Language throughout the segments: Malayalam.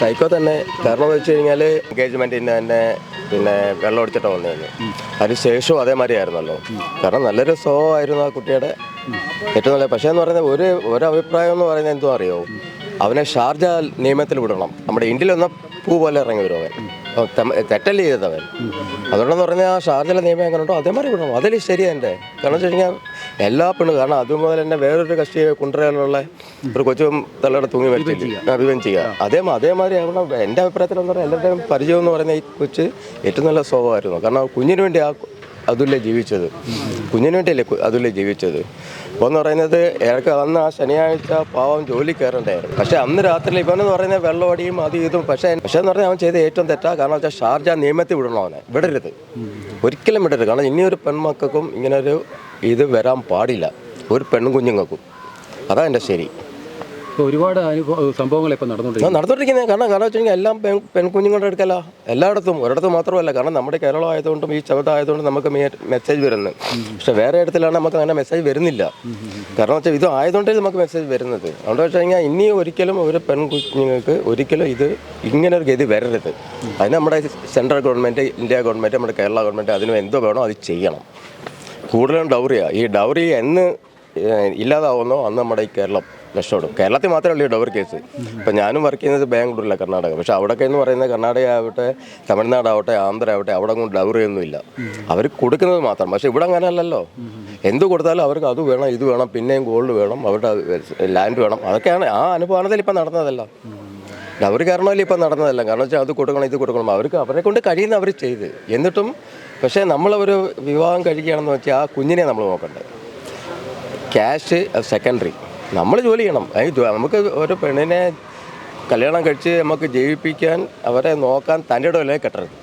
സൈക്കോ തന്നെ. കാരണം എന്ന് വെച്ച് കഴിഞ്ഞാൽ എൻഗേജ്മെൻറ്റിന് തന്നെ പിന്നെ വെള്ളം അടിച്ചിട്ട് വന്നതെന്ന്. അതിന് ശേഷവും അതേമാതിരി ആയിരുന്നല്ലോ. കാരണം നല്ലൊരു സ്വഭാവമായിരുന്നു ആ കുട്ടിയുടെ ഏറ്റവും നല്ല. പക്ഷേ എന്ന് പറയുന്നത് ഒരു അഭിപ്രായം എന്ന് പറയുന്നത് എന്തോ അറിയോ, അവനെ ഷാർജ നിയമത്തിൽ വിടണം. നമ്മുടെ ഇന്ത്യയിൽ വന്ന പൂ പോലെ ഇറങ്ങി വരും അവൻ, തെറ്റല്ലേ ചെയ്തവൻ. അതുകൊണ്ടെന്ന് പറഞ്ഞാൽ ആ ഷാർജയിലെ നിയമം എങ്ങനെ ഉണ്ടോ അതേമാതിരി വിടണം. അതിൽ ശരിയാണ് എൻ്റെ. കാരണം വെച്ച് കഴിഞ്ഞാൽ എല്ലാ പെണ്ണും, കാരണം അതുമുതൽ തന്നെ വേറൊരു കക്ഷി കുണ്ടറയിലുള്ള ഒരു കൊച്ചും തള്ളയുടെ തൂങ്ങി മരിച്ചില്ല അഭിമം ചെയ്യുക. അതേമാതിരി ആവണം എൻ്റെ അഭിപ്രായത്തിൽ. എന്ന് പറഞ്ഞാൽ എല്ലാവരുടെയും പരിചയം എന്ന് പറയുന്ന ഈ കൊച്ച് ഏറ്റവും നല്ല സ്വഭാവമായിരുന്നു. കാരണം കുഞ്ഞിന് വേണ്ടി അതുല്ലേ ജീവിച്ചത്, കുഞ്ഞിന് വേണ്ടിയല്ലേ അതുല്ലേ ജീവിച്ചത്. അപ്പോൾ എന്ന് പറയുന്നത് ഇടയ്ക്ക് അന്ന് ആ ശനിയാഴ്ച പാവം ജോലി കയറേണ്ടായിരുന്നു. പക്ഷേ അന്ന് രാത്രി ഇവനെന്ന് പറയുന്നത് വെള്ളമടിയും അതും ഇതും. പക്ഷേ എന്ന് പറഞ്ഞാൽ അവൻ ചെയ്ത് ഏറ്റവും തെറ്റാ. കാരണം വെച്ചാൽ ഷാർജ നിയമത്തിൽ വിടണം, അവനെ വിടരുത്, ഒരിക്കലും വിടരുത്. കാരണം ഇനിയൊരു പെൺമക്കൾക്കും ഇങ്ങനൊരു ഇത് വരാൻ പാടില്ല, ഒരു പെണ്ണും കുഞ്ഞുങ്ങൾക്കും. അതാ എൻ്റെ ശരി. ഒരുപാട് സംഭവങ്ങൾ ഇപ്പം നടന്നുകൊണ്ടിരിക്കുന്നത്. കാരണം വെച്ച് കഴിഞ്ഞാൽ എല്ലാം പെൺകുഞ്ഞുങ്ങളുടെ അടുക്കല്ല, എല്ലായിടത്തും. ഒരിടത്തും മാത്രമല്ല. കാരണം നമ്മുടെ കേരളം ആയതുകൊണ്ടും ഈ ചവിട്ടായതുകൊണ്ടും നമുക്ക് മെസ്സേജ് വരുന്നത്. പക്ഷേ വേറെ ഇടത്തിലാണ് നമുക്ക് അങ്ങനെ മെസ്സേജ് വരുന്നില്ല. കാരണം വെച്ചാൽ ഇത് ആയതുകൊണ്ടേ നമുക്ക് മെസ്സേജ് വരുന്നത്. അതുകൊണ്ട് വെച്ച് കഴിഞ്ഞാൽ ഇനി ഒരിക്കലും ഒരു പെൺകുഞ്ഞുങ്ങൾക്ക് ഒരിക്കലും ഇത് ഇങ്ങനൊരു ഗതി വരരുത്. അതിന് നമ്മുടെ സെൻട്രൽ ഗവൺമെൻറ്, ഇന്ത്യ ഗവൺമെൻറ്, നമ്മുടെ കേരള ഗവൺമെൻറ് അതിന് എന്തോ വേണോ അത് ചെയ്യണം. കൂടുതലും ഡൗറിയാണ്. ഈ ഡൗറി എന്ന് ഇല്ലാതാവുന്നോ അന്ന് നമ്മുടെ ഈ കേരളം രക്ഷപ്പെടും. കേരളത്തിൽ മാത്രമേ ഉള്ളൂ ഈ ഡൗറി കേസ്. ഇപ്പം ഞാനും വർക്ക് ചെയ്യുന്നത് ബാംഗ്ലൂരില്ല, കർണാടക. പക്ഷേ അവിടെയൊക്കെ എന്ന് പറയുന്നത് കർണാടക ആവട്ടെ, തമിഴ്നാടാവട്ടെ, ആന്ധ്ര ആവട്ടെ, അവിടെ കൊണ്ട് ഡൗറിയൊന്നും ഇല്ല. അവർ കൊടുക്കുന്നത് മാത്രം. പക്ഷേ ഇവിടെ അങ്ങനെ അല്ലല്ലോ. എന്ത് കൊടുത്താലും അവർക്ക് അത് വേണം, ഇത് വേണം, പിന്നെയും ഗോൾഡ് വേണം, അവരുടെ ലാൻഡ് വേണം. അതൊക്കെയാണ് ആ അനുഭവത്തിൽ ഇപ്പം നടന്നതല്ല. ഡൗറി കാരണമല്ലേ ഇപ്പം നടന്നതല്ല. കാരണം വെച്ചാൽ അത് കൊടുക്കണം, ഇത് കൊടുക്കണം, അവർക്ക് അവരെ കൊണ്ട് കഴിയുന്ന അവർ ചെയ്ത്. എന്നിട്ടും പക്ഷേ നമ്മളൊരു വിവാഹം കഴിക്കുകയാണെന്ന് വെച്ചാൽ ആ കുഞ്ഞിനെ നമ്മൾ നോക്കണ്ടേ. Cash secondary. നമ്മൾ ജോലി ചെയ്യണം. നമുക്ക് ഒരു പെണ്ണിനെ കല്യാണം കഴിച്ച് നമുക്ക് ജീവിപ്പിക്കാൻ, അവരെ നോക്കാൻ തൻ്റെ ഇടയിലേ കെട്ടരുത്.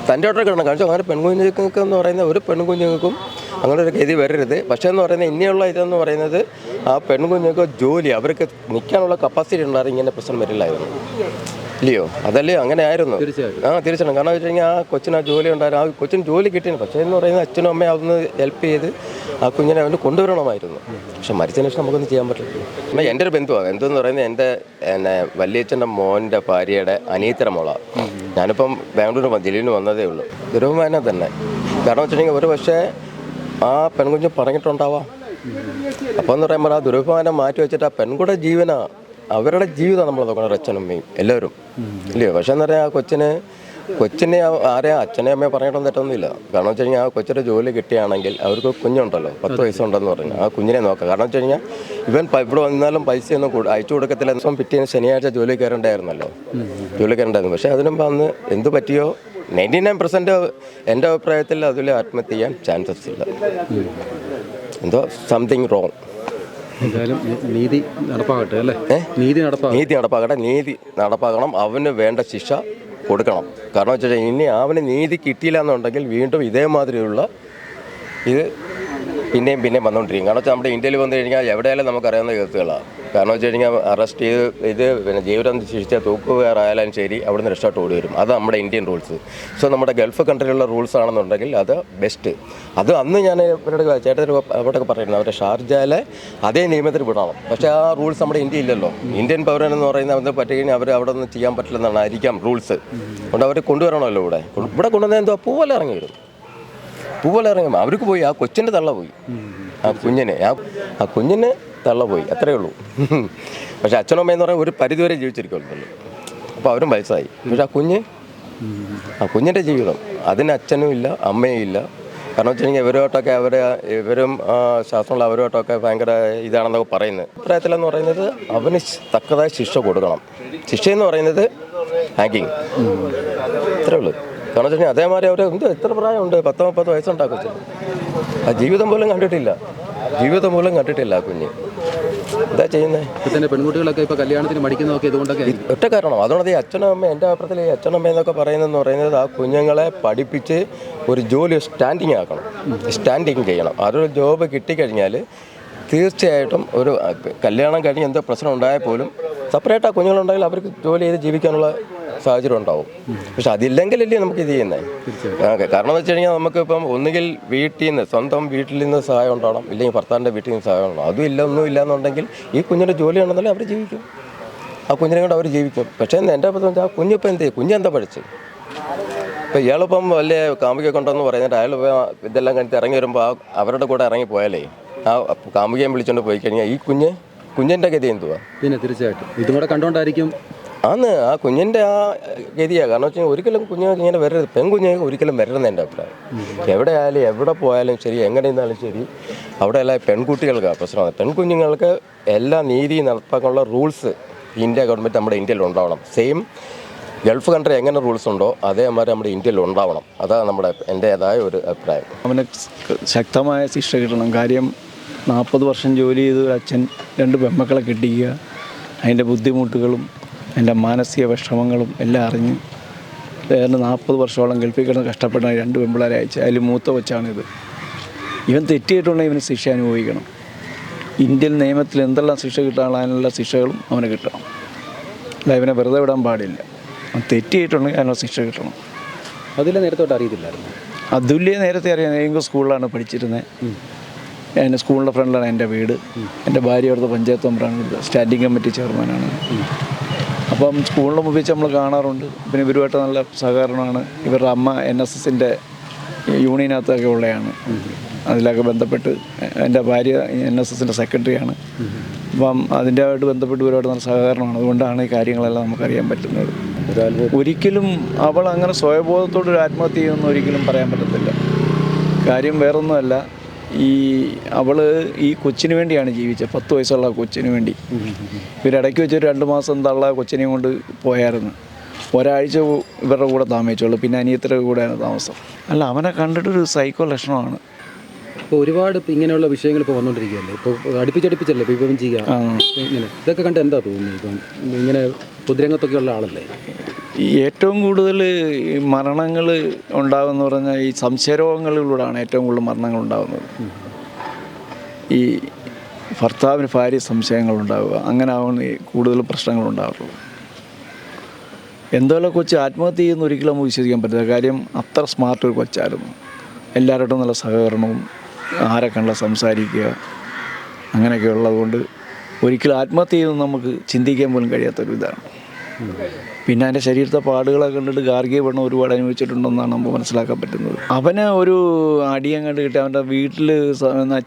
തൻ്റെ ഇടയിൽ കിട്ടണം. കാരണം അങ്ങനെ പെൺകുഞ്ഞുങ്ങൾക്ക് എന്ന് പറയുന്ന ഒരു പെൺകുഞ്ഞുങ്ങൾക്കും അങ്ങനെ ഒരു ഗതി വരരുത്. പക്ഷേ എന്ന് പറയുന്നത് ഇനിയുള്ള ഇതെന്ന് പറയുന്നത് ആ പെൺകുഞ്ഞുങ്ങൾക്ക് ജോലി, അവർക്ക് നിൽക്കാനുള്ള കപ്പാസിറ്റി ഉണ്ടായിരുന്നു, ഇങ്ങനെ പ്രശ്നം വരില്ലായിരുന്നു. ഇല്ലയോ? അതല്ലേ അങ്ങനെ ആയിരുന്നു. തീർച്ചയായിട്ടും. കാരണം വെച്ച് കഴിഞ്ഞാൽ ആ കൊച്ചിന് ആ ജോലി ഉണ്ടായിരുന്നു, ആ കൊച്ചിന് ജോലി കിട്ടിയിരുന്നു. പക്ഷേ എന്ന് പറയുന്നത് അച്ഛനും അമ്മയും അതൊന്ന് ഹെൽപ്പ് ചെയ്ത് ആ കുഞ്ഞിനെ അവന് കൊണ്ടുവരണമായിരുന്നു. പക്ഷെ മരിച്ചതിന് ശേഷം നമുക്കൊന്നും ചെയ്യാൻ പറ്റില്ല. എൻ്റെ ഒരു ബന്ധുവാണ്. ബന്ധുവെന്ന് പറയുന്നത് എൻ്റെ വല്യച്ഛൻ്റെ മോൻ്റെ ഭാര്യയുടെ അനിയത്തിയുടെ മോളാണ്. ഞാനിപ്പം ബാംഗ്ലൂർ ജില്ലയിൽ വന്നതേ ഉള്ളൂ. ദുരഭിമാനം തന്നെ. കാരണം വെച്ചിട്ടുണ്ടെങ്കിൽ ഒരു പക്ഷേ ആ പെൺകുഞ്ഞ് പറഞ്ഞിട്ടുണ്ടാവാം. അപ്പോൾ എന്ന് പറയുമ്പോൾ ആ ദുരഭിമാനം മാറ്റി വെച്ചിട്ട് ആ പെൺകുടെ ജീവനാണ്, അവരുടെ ജീവിതം നമ്മൾ നോക്കണം, അച്ഛനമ്മയും എല്ലാവരും. ഇല്ലയോ? പക്ഷേ എന്ന് പറഞ്ഞാൽ ആ കൊച്ചിനെ ആരെയും അച്ഛനെ അമ്മയെ പറഞ്ഞിട്ടൊന്നും തെറ്റൊന്നുമില്ല. കാരണം വെച്ച് കഴിഞ്ഞാൽ ആ കൊച്ചിൻ്റെ ജോലി കിട്ടുകയാണെങ്കിൽ അവർക്ക് കുഞ്ഞുണ്ടല്ലോ, 10 വയസ്സുണ്ടെന്ന് പറഞ്ഞു, ആ കുഞ്ഞിനെ നോക്കാം. കാരണം വെച്ച് കഴിഞ്ഞാൽ ഇവൻ ഇവിടെ വന്നാലും പൈസയൊന്നും അയച്ചു കൊടുക്കത്തില്ല. ദിവസം പിറ്റേന്ന് ശനിയാഴ്ച ജോലി കയറേണ്ടായിരുന്നല്ലോ, ജോലി കയറേണ്ടായിരുന്നു. പക്ഷേ അതിനും അന്ന് എന്ത് പറ്റിയോ 99% എൻ്റെ അഭിപ്രായത്തിൽ അതിൽ ആത്മഹത്യ ചെയ്യാൻ ചാൻസസ് ഇല്ല. എന്തോ സംതിങ് റോങ്. നീതി നടപ്പാകട്ടെ അല്ലേ? നീതി നടപ്പാകണം. അവന് വേണ്ട ശിക്ഷ കൊടുക്കണം. കാരണം വെച്ച് കഴിഞ്ഞാൽ ഇനി അവന് നീതി കിട്ടിയില്ല എന്നുണ്ടെങ്കിൽ വീണ്ടും ഇതേമാതിരിയുള്ള ഇത് പിന്നെയും വന്നുകൊണ്ടിരിക്കും. കാരണം വെച്ചാൽ നമ്മുടെ ഇന്ത്യയിൽ വന്നു കഴിഞ്ഞാൽ എവിടെയായാലും നമുക്കറിയാവുന്ന കേസുകളാണ്. കാരണം വെച്ച് കഴിഞ്ഞാൽ അറസ്റ്റ് ചെയ്ത് പിന്നെ ജീവിതം ശിക്ഷിച്ച തൂക്കുകയറായാലും ശരി, അവിടുന്ന് രക്ഷപ്പെട്ട് ഓടി വരും. അത് നമ്മുടെ ഇന്ത്യൻ റൂൾസ്. സോ നമ്മുടെ ഗൾഫ് കൺട്രിയിലുള്ള റൂൾസ് ആണെന്നുണ്ടെങ്കിൽ അത് ബെസ്റ്റ്. അത് അന്ന് ഞാൻ ഇവരുടെ ചേട്ടൻ അവിടെയൊക്കെ പറയുന്നത് അവരുടെ ഷാർജയിലെ അതേ നിയമത്തിൽ വിടണം. പക്ഷേ ആ റൂൾസ് നമ്മുടെ ഇന്ത്യ ഇല്ലല്ലോ. ഇന്ത്യൻ പൗരൻ എന്ന് പറയുന്നത് അത് പറ്റി കഴിഞ്ഞാൽ അവർ അവിടെ ഒന്നും ചെയ്യാൻ പറ്റില്ലെന്നാണ് ആയിരിക്കാം റൂൾസ്. അതുകൊണ്ട് അവർ കൊണ്ടുവരണമല്ലോ. ഇവിടെ കൊണ്ടുവന്നാൽ എന്തോ പൂവല ഇറങ്ങി വരും. പൂവല ഇറങ്ങുമ്പോൾ അവർക്ക് പോയി, ആ കൊച്ചിൻ്റെ തള്ള പോയി, ആ കുഞ്ഞിന് തള്ള പോയി, അത്രയേ ഉള്ളൂ. പക്ഷെ അച്ഛനും അമ്മയെന്ന് പറഞ്ഞാൽ ഒരു പരിധിവരെ ജീവിച്ചിരിക്കുമല്ലോ. അപ്പോൾ അവരും വയസ്സായി. പക്ഷെ ആ കുഞ്ഞിൻ്റെ ജീവിതം അതിന് അച്ഛനും ഇല്ല, അമ്മയും ഇല്ല. കാരണം വെച്ച് കഴിഞ്ഞാൽ ഇവരോട്ടൊക്കെ ഇവരും ശാസ്ത്രമുള്ള അവരോട്ടൊക്കെ ഭയങ്കര ഇതാണെന്നൊക്കെ പറയുന്നത്. അഭിപ്രായത്തിലെന്ന് പറയുന്നത് അവന് തക്കതായ ശിക്ഷ കൊടുക്കണം. ശിക്ഷയെന്ന് പറയുന്നത് ഹാങ്കിങ്, അത്രേ ഉള്ളൂ. കാരണം വെച്ച് കഴിഞ്ഞാൽ അതേമാതിരി അവർ എത്ര പ്രായമുണ്ട്, 10-30 വയസ്സുണ്ടാക്കും. ആ ജീവിതം പോലും കണ്ടിട്ടില്ല ആ കുഞ്ഞ്. എന്താ ചെയ്യുന്നത്? പെൺകുട്ടികളൊക്കെ ഇപ്പോൾ കല്യാണത്തിന് മടിക്കുന്നതൊക്കെ ഇതുകൊണ്ടൊക്കെ ഒറ്റ കാരണം. അതുകൊണ്ട് ഈ അച്ഛനും അമ്മ, എൻ്റെ അഭിപ്രായത്തിൽ ഈ അച്ഛനമ്മ എന്നൊക്കെ പറയുന്നത് ആ കുഞ്ഞുങ്ങളെ പഠിപ്പിച്ച് ഒരു ജോലി സ്റ്റാൻഡിങ് ചെയ്യണം. അതൊരു ജോബ് കിട്ടിക്കഴിഞ്ഞാൽ തീർച്ചയായിട്ടും ഒരു കല്യാണം കഴിഞ്ഞ് എന്തോ പ്രശ്നം ഉണ്ടായാൽ പോലും സെപ്പറേറ്റ് ആ കുഞ്ഞുങ്ങളുണ്ടെങ്കിൽ അവർക്ക് ജോലി ചെയ്ത് ജീവിക്കാനുള്ള സാഹചര്യം ഉണ്ടാവും. പക്ഷെ അതില്ലെങ്കിലല്ലേ നമുക്ക് ഇത് ചെയ്യുന്നത്. കാരണം എന്ന് വെച്ച് കഴിഞ്ഞാൽ നമുക്കിപ്പം ഒന്നുകിൽ സ്വന്തം വീട്ടിൽ നിന്ന് സഹായം ഉണ്ടാവണം, ഇല്ലെങ്കിൽ ഭർത്താവിൻ്റെ വീട്ടിൽ നിന്ന് സഹായം ഉണ്ടാവണം. അതും ഒന്നും ഇല്ല എന്നുണ്ടെങ്കിൽ ഈ കുഞ്ഞിൻ്റെ ജോലി ഉണ്ടെന്നല്ലേ അവർ ജീവിക്കും. ആ കുഞ്ഞിനെ കൊണ്ട് അവർ ജീവിക്കും. പക്ഷേ എൻ്റെ അഭിപ്രായം ആ കുഞ്ഞിപ്പോൾ എന്ത് ചെയ്യും? കുഞ്ഞെന്താ പഠിച്ചത്? ഇപ്പോൾ ഇയാളിപ്പം വലിയ കാമുകിയൊക്കെ ഉണ്ടെന്ന് പറയുന്നിട്ട് അയാൾ ഇതെല്ലാം കഴിഞ്ഞിട്ട് ഇറങ്ങി വരുമ്പോൾ അവരുടെ കൂടെ ഇറങ്ങി പോയാലേ ആ കാമുകിയെ വിളിച്ചുകൊണ്ട് പോയി കഴിഞ്ഞാൽ ഈ കുഞ്ഞിൻ്റെ ഗതി എന്തുവാ? പിന്നെ തീർച്ചയായിട്ടും ഇതും കൂടെ കണ്ടുകൊണ്ടായിരിക്കും ആ കുഞ്ഞിൻ്റെ ആ ഗതിയാണ്. കാരണം വെച്ചാൽ ഒരിക്കലും കുഞ്ഞുങ്ങൾക്ക് ഇങ്ങനെ വരരുത്, പെൺകുഞ്ഞുങ്ങൾക്ക് ഒരിക്കലും വരരുതെന്ന് എൻ്റെ അഭിപ്രായം. എവിടെ ആയാലും എവിടെ പോയാലും ശരി, എങ്ങനെ ഇരുന്നാലും ശരി, അവിടെ എല്ലാം പെൺകുട്ടികൾക്കാണ് പ്രശ്നമാണ്. പെൺകുഞ്ഞുങ്ങൾക്ക് എല്ലാ നീതി നടപ്പാക്കാനുള്ള റൂൾസ് ഇന്ത്യ ഗവൺമെൻറ് നമ്മുടെ ഇന്ത്യയിൽ ഉണ്ടാവണം. സെയിം ഗൾഫ് കൺട്രി എങ്ങനെ റൂൾസ് ഉണ്ടോ അതേമാതിരി നമ്മുടെ ഇന്ത്യയിൽ ഉണ്ടാവണം. അതാണ് എൻ്റേതായ ഒരു അഭിപ്രായം. അവന് ശക്തമായ ശിക്ഷ കിട്ടണം. കാര്യം 40 വർഷം ജോലി ചെയ്ത് അച്ഛൻ 2 പെൺമക്കളെ കെട്ടിക്കുക, അതിൻ്റെ ബുദ്ധിമുട്ടുകളും എൻ്റെ മാനസിക വിഷമങ്ങളും എല്ലാം അറിഞ്ഞ് 40 വർഷത്തോളം ഗൾഫിൽ കിടന്ന് കഷ്ടപ്പെട്ട 2 പെൺപിള്ളേരെ അയച്ചു. അതിൽ മൂത്ത കൊച്ചാണിത്. ഇവൻ തെറ്റിയിട്ടുണ്ടെങ്കിൽ ഇവന് ശിക്ഷ അനുഭവിക്കണം. ഇന്ത്യൻ നിയമത്തിൽ എന്തെല്ലാം ശിക്ഷ കിട്ടാനുള്ള അതിനുള്ള ശിക്ഷകളും അവന് കിട്ടണം. അല്ല, ഇവനെ വെറുതെ വിടാൻ പാടില്ല. അവൻ തെറ്റിയിട്ടുണ്ടെങ്കിൽ അതിനുള്ള ശിക്ഷ കിട്ടണം. അതിലെ നേരത്തോട്ട് അറിയത്തില്ലായിരുന്നു. അതുല്യ നേരത്തെ അറിയാം. ഏതെങ്കിലും സ്കൂളിലാണ് പഠിച്ചിരുന്നത്. എൻ്റെ സ്കൂളിൻ്റെ ഫ്രണ്ടിലാണ് എൻ്റെ വീട്. എൻ്റെ ഭാര്യ അവിടുത്തെ പഞ്ചായത്ത് മെമ്പറാണ്, സ്റ്റാൻഡിംഗ് കമ്മിറ്റി ചെയർമാനാണ്. അപ്പം സ്കൂളിൻ്റെ മുമ്പിൽ വെച്ച് നമ്മൾ കാണാറുണ്ട്. പിന്നെ ഇവരുമായിട്ട് നല്ല സഹകരണമാണ്. ഇവരുടെ അമ്മ NSSൻ്റെ യൂണിയനകത്തൊക്കെ ഉള്ളതാണ്. അതിലൊക്കെ ബന്ധപ്പെട്ട് എൻ്റെ ഭാര്യ NSSൻ്റെ സെക്രട്ടറിയാണ്. അപ്പം അതിൻ്റെതായിട്ട് ബന്ധപ്പെട്ട് ഇവരുമായിട്ട് നല്ല സഹകരണമാണ്. അതുകൊണ്ടാണ് ഈ കാര്യങ്ങളെല്ലാം നമുക്കറിയാൻ പറ്റുന്നത്. ഒരിക്കലും അവൾ അങ്ങനെ സ്വയബോധത്തോടൊരു ആത്മഹത്യ ചെയ്യുമെന്ന് ഒരിക്കലും പറയാൻ പറ്റത്തില്ല. കാര്യം വേറൊന്നുമല്ല, അവൾ ഈ കൊച്ചിന് വേണ്ടിയാണ് ജീവിച്ചത്. 10 വയസ്സുള്ള കൊച്ചിന് വേണ്ടി. ഇവരിടയ്ക്ക് വെച്ചൊരു 2 മാസം തള്ള കൊച്ചിനെയും കൊണ്ട് പോയായിരുന്നു. ഒരാഴ്ച ഇവരുടെ കൂടെ താമസിച്ചുള്ളൂ. പിന്നെ അനിയത്തിയുടെ കൂടെയാണ് താമസം. അല്ല, അവനെ കണ്ടിട്ടൊരു സൈക്കോ ലക്ഷണമാണ്. ഇപ്പോൾ ഒരുപാട് ഇങ്ങനെയുള്ള വിഷയങ്ങൾ ഇപ്പോൾ വന്നുകൊണ്ടിരിക്കുകയല്ലേ. ഇപ്പോൾ അടുപ്പിച്ചല്ലേ ഇപ്പോൾ ഇപ്പം ചെയ്യുക ഇങ്ങനെ. ഇതൊക്കെ കണ്ട് എന്താ തോന്നുന്നത്? ഇപ്പം ഇങ്ങനെ പൊതുരംഗത്തൊക്കെയുള്ള ആളല്ലേ. ഏറ്റവും കൂടുതൽ മരണങ്ങൾ ഉണ്ടാകുമെന്ന് പറഞ്ഞാൽ ഈ സംശയരോഗങ്ങളിലൂടെയാണ് ഏറ്റവും കൂടുതൽ മരണങ്ങൾ ഉണ്ടാകുന്നത്. ഈ ഭർത്താവിന് ഭാര്യ സംശയങ്ങളുണ്ടാവുക, അങ്ങനെ ആവുന്ന കൂടുതൽ പ്രശ്നങ്ങളുണ്ടാവുള്ളൂ. എന്തോലെ കൊച്ച് ആത്മഹത്യ ചെയ്യുന്ന ഒരിക്കലും നമുക്ക് വിശ്വസിക്കാൻ പറ്റില്ല. കാര്യം അത്ര സ്മാർട്ട് ഒരു കൊച്ചായിരുന്നു. എല്ലാവരോടും നല്ല സഹകരണവും, ആരെ കണ്ട സംസാരിക്കുക, അങ്ങനെയൊക്കെ ഉള്ളതുകൊണ്ട് ഒരിക്കലും ആത്മഹത്യ ചെയ്യുന്നത് നമുക്ക് ചിന്തിക്കാൻ പോലും കഴിയാത്തൊരു ഇതാണ്. പിന്നെ അതിൻ്റെ ശരീരത്തെ പാടുകളെ കണ്ടിട്ട് ഗാർഹിക പീഡനം ഒരുപാട് അനുഭവിച്ചിട്ടുണ്ടെന്നാണ് നമുക്ക് മനസ്സിലാക്കാൻ പറ്റുന്നത്. അവന് ഒരു അടിയം കണ്ട് കിട്ടി. അവൻ്റെ വീട്ടിൽ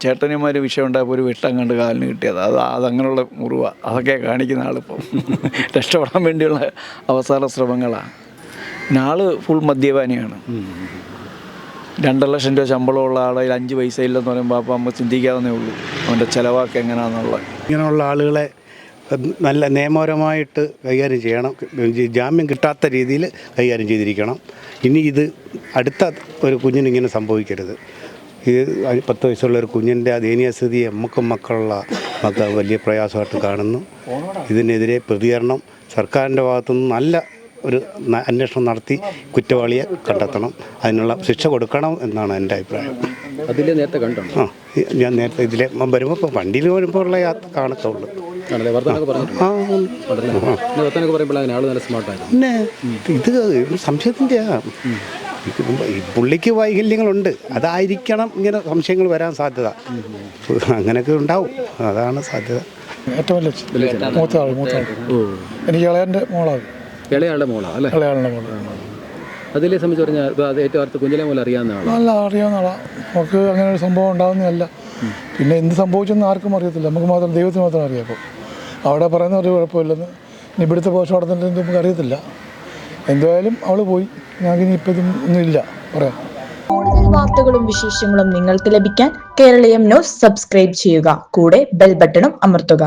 ചേട്ടന്മാർ വിഷയം ഉണ്ടായപ്പോൾ ഒരു വെട്ടം കണ്ട് കാലിന് കിട്ടിയത്. അതങ്ങനെയുള്ള മുറിവ. അതൊക്കെ കാണിക്കുന്ന ആളിപ്പം രക്ഷപ്പെടാൻ വേണ്ടിയുള്ള അവസാന ശ്രമങ്ങളാണ്. പിന്നെ ആൾ ഫുൾ മദ്യപാനിയാണ്. 2 ലക്ഷം രൂപ ശമ്പളമുള്ള ആളെ 5 പൈസ ഇല്ലെന്ന് പറയുമ്പോൾ അപ്പോൾ നമുക്ക് ചിന്തിക്കാവുന്നേ ഉള്ളൂ അവൻ്റെ ചിലവാക്ക് എങ്ങനെയാണെന്നുള്ളത്. ഇങ്ങനെയുള്ള ആളുകളെ നല്ല നിയമപരമായിട്ട് കൈകാര്യം ചെയ്യണം. ജാമ്യം കിട്ടാത്ത രീതിയിൽ കൈകാര്യം ചെയ്തിരിക്കണം. ഇനി ഇത് അടുത്ത ഒരു കുഞ്ഞിനിങ്ങനെ സംഭവിക്കരുത്. ഇത് 10 വയസ്സുള്ള ഒരു കുഞ്ഞിൻ്റെ ആ ദയനീയസ്ഥിതി മക്കളുള്ള വലിയ പ്രയാസമായിട്ട് കാണുന്നു. ഇതിനെതിരെ പ്രതികരണം സർക്കാരിൻ്റെ ഭാഗത്തുനിന്ന് നല്ല ഒരു അന്വേഷണം നടത്തി കുറ്റവാളിയെ കണ്ടെത്തണം. അതിനുള്ള ശിക്ഷ കൊടുക്കണം എന്നാണ് എൻ്റെ അഭിപ്രായം. അതിലെ നേരത്തെ കണ്ടോ? ഞാൻ നേരത്തെ ഇതിലെ വരുമ്പോൾ ഇപ്പോൾ വണ്ടിയിൽ വരുമ്പോൾ ഉള്ള കാണത്തുള്ളൂ. പിന്നെ ഇത് സംശയത്തിൻ്റെ പുള്ളിക്ക് വൈകല്യങ്ങളുണ്ട്. അതായിരിക്കണം ഇങ്ങനെ സംശയങ്ങൾ വരാൻ സാധ്യത. അങ്ങനെയൊക്കെ ഉണ്ടാവും. അതാണ് സാധ്യത. ഏറ്റവും മൂത്താൾ എനിക്ക് ഇളയൻ്റെ മോളാണ്. ഇളയാളുടെ മോളാണ് അല്ലേ? ഇളയാളുടെ മോളാണ്. അതിലെ സംബന്ധിച്ച് പറഞ്ഞാൽ അത് ഏറ്റവും അടുത്ത് കുഞ്ഞിലെ പോലെ അറിയാവുന്ന ആളാണ്. നല്ല അറിയാവുന്ന ആളാണ്. നമുക്ക് അങ്ങനെ ഒരു സംഭവം ഉണ്ടാകുന്നതല്ല. പിന്നെ എന്ത് സംഭവിച്ചെന്ന് ആർക്കും അറിയത്തില്ല. നമുക്ക് മാത്രം, ദൈവത്തിന് മാത്രം അറിയാം. അപ്പോൾ അവിടെ പറയുന്ന ഒരു കുഴപ്പമില്ലെന്ന്. ഇനി ഇവിടുത്തെ പോസ്റ്റ്മോർട്ടത്തിൻ്റെ നമുക്ക് അറിയത്തില്ല. എന്തായാലും അവൾ പോയി. ഞങ്ങൾക്ക് ഇനി ഇപ്പം ഒന്നും ഇല്ല പറയാം. കൂടുതൽ വാർത്തകളും വിശേഷങ്ങളും നിങ്ങൾക്ക് ലഭിക്കാൻ കേരളീയം ന്യൂസ് സബ്സ്ക്രൈബ് ചെയ്യുക. കൂടെ ബെൽ ബട്ടണും അമർത്തുക.